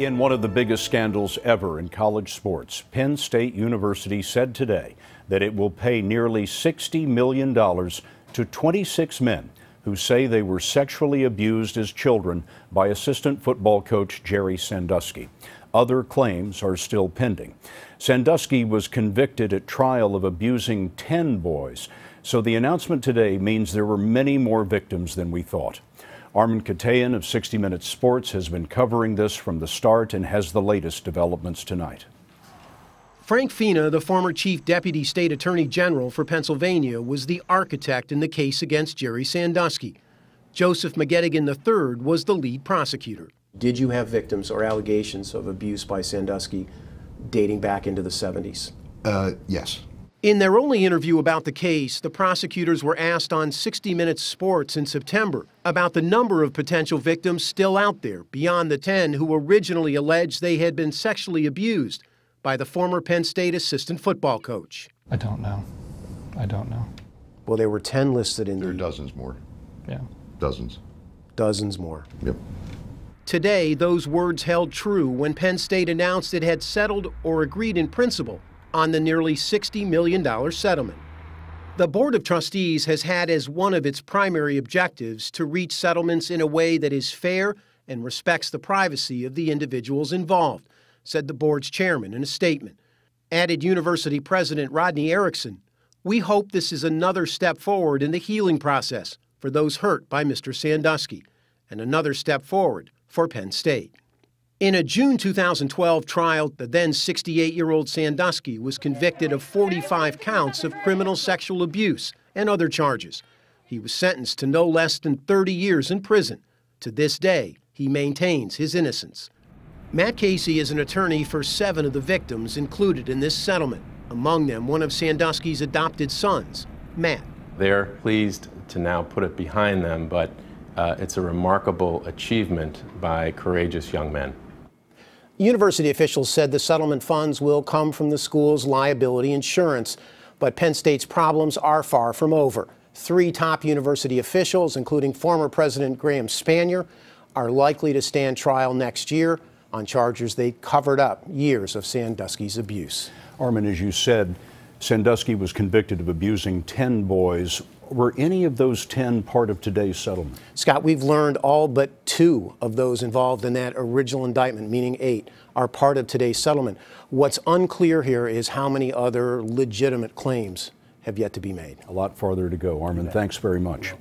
In one of the biggest scandals ever in college sports, Penn State University said today that it will pay nearly $60 million to 26 men who say they were sexually abused as children by assistant football coach Jerry Sandusky. Other claims are still pending. Sandusky was convicted at trial of abusing 10 boys, so the announcement today means there were many more victims than we thought. Armen Keteyian of 60 Minutes Sports has been covering this from the start and has the latest developments tonight. Frank Fina, the former Chief Deputy State Attorney General for Pennsylvania, was the architect in the case against Jerry Sandusky. Joseph Magedigan III was the lead prosecutor. Did you have victims or allegations of abuse by Sandusky dating back into the 70s? Yes. In their only interview about the case, the prosecutors were asked on 60 Minutes Sports in September about the number of potential victims still out there beyond the 10 who originally alleged they had been sexually abused by the former Penn State assistant football coach. I don't know. Well, there were 10 listed in There are the... dozens more. Yeah. Dozens. Dozens more. Yep. Today, those words held true when Penn State announced it had settled or agreed in principle on the nearly $60 million settlement. The Board of Trustees has had as one of its primary objectives to reach settlements in a way that is fair and respects the privacy of the individuals involved, said the board's chairman in a statement. Added University President Rodney Erickson, "We hope this is another step forward in the healing process for those hurt by Mr. Sandusky, and another step forward for Penn State." In a June 2012 trial, the then 68-year-old Sandusky was convicted of 45 counts of criminal sexual abuse and other charges. He was sentenced to no less than 30 years in prison. To this day, he maintains his innocence. Matt Casey is an attorney for 7 of the victims included in this settlement, among them one of Sandusky's adopted sons. Matt. They're pleased to now put it behind them, but it's a remarkable achievement by courageous young men. University officials said the settlement funds will come from the school's liability insurance, but Penn State's problems are far from over. 3 top university officials, including former President Graham Spanier, are likely to stand trial next year on charges they covered up years of Sandusky's abuse. Armen, as you said, Sandusky was convicted of abusing 10 boys. Were any of those 10 part of today's settlement? Scott, we've learned all but 2 of those involved in that original indictment, meaning 8, are part of today's settlement. What's unclear here is how many other legitimate claims have yet to be made. A lot farther to go. Armen, thanks very much.